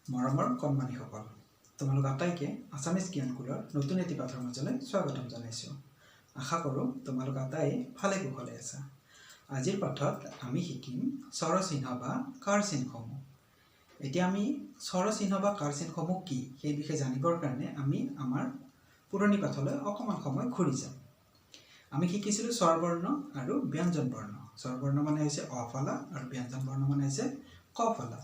মৰমৰ কণমানিসকল, তোমালোক আটাইকে আছামিজ জ্ঞানকুলৰ নতুন এটি পাঠৰ মাজলৈ স্বাগতম জনাইছোঁ। আশা কৰোঁ তোমালোক আটাই ভালে কুশলে আছা। আজিৰ পাঠত আমি শিকিম স্বৰচিহ্ন বা কাৰচিহ্নসমূহ। এতিয়া আমি স্বৰচিহ্ন বা কাৰচিহ্নসমূহ কি সেই বিষয়ে জানিবৰ কাৰণে আমি আমাৰ পুৰণি পাঠলৈ অকণমান সময় ঘূৰি যাম। আমি শিকিছিলোঁ স্বৰবৰ্ণ আৰু ব্যঞ্জন বৰ্ণ। স্বৰবৰ্ণ মানে হৈছে অ ফলা আৰু ব্যঞ্জন বৰ্ণ মানে হৈছে ক ফলা।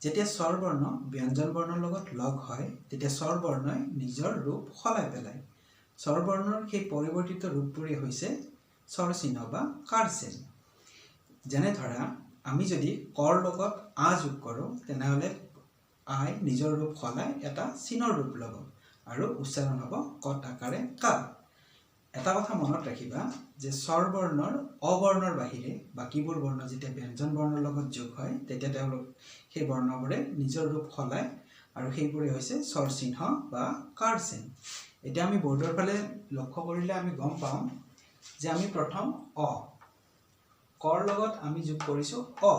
যেতিয়া স্বৰবৰ্ণ ব্যঞ্জন বৰ্ণৰ লগত লগ হয় তেতিয়া স্বৰবৰ্ণই নিজৰ ৰূপ সলাই পেলায়। স্বৰবৰ্ণৰ সেই পৰিৱৰ্তিত ৰূপবোৰেই হৈছে স্বৰচিহ্ন বা কাৰচিহ্ন। যেনে ধৰা আমি যদি কৰ লগত আ যোগ কৰোঁ তেনেহ'লে আই নিজৰ ৰূপ সলাই এটা চিনৰ ৰূপ ল'ব আৰু উচ্চাৰণ হ'ব কত আকাৰে কা। এটা কথা মনত ৰাখিবা যে স্বৰবৰ্ণৰ অবৰ্ণৰ বাহিৰে বাকীবোৰ বৰ্ণ যেতিয়া ব্যঞ্জন বৰ্ণৰ লগত যোগ হয় তেতিয়া তেওঁলোক সেই বৰ্ণবোৰে নিজৰ ৰূপ সলায় আৰু সেইবোৰে হৈছে স্বৰচিহ্ন বা কাৰচিহ্ন। এতিয়া আমি বৰ্ডৰ ফালে লক্ষ্য কৰিলে আমি গম পাওঁ যে আমি প্ৰথম অ কৰ লগত আমি যোগ কৰিছোঁ অ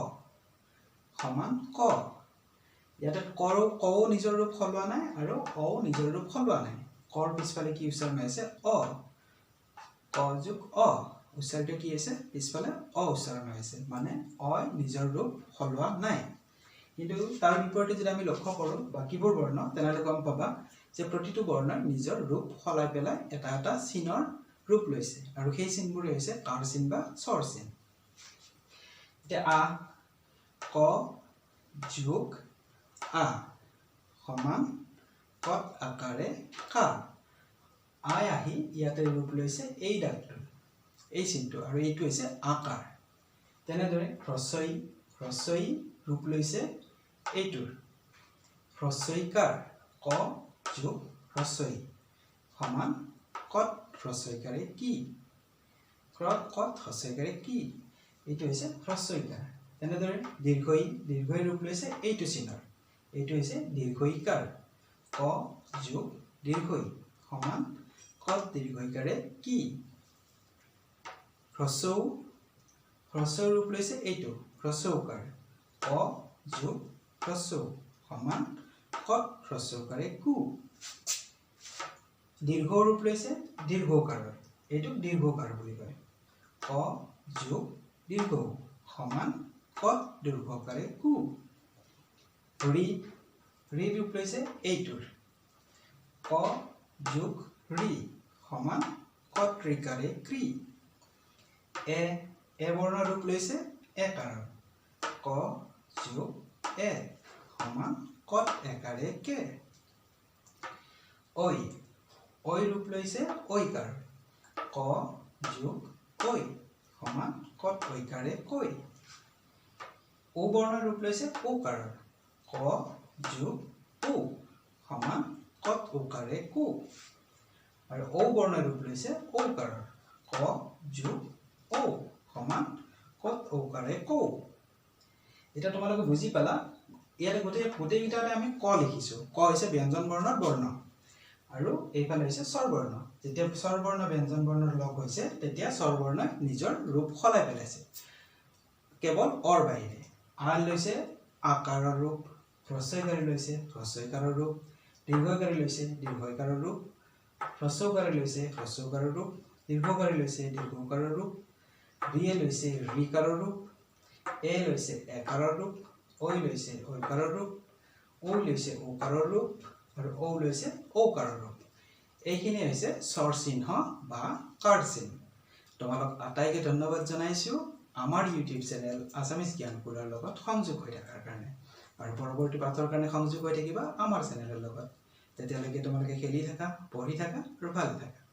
সমান ক। ইয়াতে কও নিজৰ ৰূপ সলোৱা নাই আৰু অও নিজৰ ৰূপ সলোৱা নাই। কৰ পিছফালে কি উচ্চাৰণ হৈছে অ, ক যোগ অ উচ্চাৰিত কি আছে পিছফালে অ উচ্চাৰণ হৈছে, মানে অই নিজৰ ৰূপ সলোৱা নাই। কিন্তু তাৰ বিপৰীতে যদি আমি লক্ষ্য কৰোঁ বাকীবোৰ বৰ্ণ তেনেহ'লে গম পাবা যে প্ৰতিটো বৰ্ণই নিজৰ ৰূপ সলাই পেলাই এটা এটা চিনৰ ৰূপ লৈছে আৰু সেই চিনবোৰে হৈছে কাৰচিহ্ন বা স্বৰচিহ্ন। এতিয়া আ ক যোগ আ সমান কত আকাৰে কা। আই আহি ইয়াতে ৰূপ লৈছে এই দাগটো, এই চিনটো, আৰু এইটো হৈছে আকাৰ। তেনেদৰে হ্ৰস্বই ৰূপ লৈছে এইটোৰ হ্ৰস্বইকাৰ ক যোগ হ্ৰস্বই সমান কত হ্ৰস্বইকাৰে কি। কত হ্ৰস্বইকাৰে কি, এইটো হৈছে হ্ৰস্বইকাৰ। তেনেদৰে দীৰ্ঘই ৰূপ লৈছে এইটো চিনৰ, এইটো হৈছে দীৰ্ঘইকাৰ ক যোগ দীৰ্ঘই সমান কত দীৰ্ঘইকাৰে কি। হ্ৰস্বও ৰূপ লৈছে এইটো হ্ৰস্বউকাৰ ক যোগ হ্ৰস্বউ সমান কত হ্ৰস্বউকাৰে কু। দীৰ্ঘ ৰূপ লৈছে দীৰ্ঘৌকাৰৰ, এইটোক দীৰ্ঘৌকাৰ বুলি কয় ক যোগ দীৰ্ঘ সমান কত দীৰ্ঘৌকাৰে কু। ৰি ৰূপ লৈছে এইটোৰ ক যোগ ৰি সমান কত ৰিকাৰে ক্ৰি। এ বৰ্ণ ৰূপ লৈছে একাৰৰ ক যোগ এ সমান কত একাৰে কে। ঐ ৰূপ লৈছে ঐকাৰ ক যোগ ঐ সমান কত ঐকাৰে কৈ। ও বৰ্ণ ৰূপ লৈছে ঔকাৰৰ ক যোগ ঔ সমান কত ঔকাৰে কো। আৰু ঔ বৰ্ণ ৰূপ লৈছে ঔকাৰৰ ক যোগ ঔ সমান কত ঔকাৰে কৌ। এতিয়া তোমালোকে বুজি পালা, ইয়াতে গোটেইকেইটাতে আমি ক লিখিছোঁ। ক হৈছে ব্যঞ্জন বৰ্ণৰ বৰ্ণ আৰু এইফালে হৈছে স্বৰবৰ্ণ। যেতিয়া স্বৰবৰ্ণ ব্যঞ্জন বৰ্ণৰ লগ হৈছে তেতিয়া স্বৰবৰ্ণই নিজৰ ৰূপ সলাই পেলাইছে কেৱল অৰ বাহিৰে। আ লৈছে আকাৰৰ ৰূপ, হ্ৰস্বইকাৰে লৈছে হ্ৰস্বইকাৰৰ ৰূপ, দীৰ্ঘইকাৰে লৈছে দীৰ্ঘইকাৰৰ ৰূপ, হ্ৰস্বউকাৰে লৈছে হ্ৰস্বউকাৰৰ ৰূপ, দীৰ্ঘকাৰে লৈছে দীৰ্ঘকাৰৰ ৰূপ, ৰিয়ে লৈছে ৰিকাৰৰ ৰূপ, এ লৈছে একাৰৰ ৰূপ, ঐ লৈছে ঐকাৰৰ ৰূপ, ঔ লৈছে ঔকাৰৰ ৰূপ আৰু ঔ লৈছে ঔকাৰৰ ৰূপ। এইখিনি হৈছে স্বৰচিহ্ন বা কাৰচিহ্ন। তোমালোক আটাইকে ধন্যবাদ জনাইছোঁ আমাৰ ইউটিউব চেনেল আছামিজ জ্ঞানকুলৰ লগত সংযোগ হৈ থকাৰ কাৰণে, আৰু পৰৱৰ্তী পাঠৰ কাৰণে সংযোগ হৈ থাকিবা আমাৰ চেনেলৰ লগত। তেতিয়ালৈকে তোমালোকে খেলি থাকা, পঢ়ি থাকা আৰু ভালে থাকা।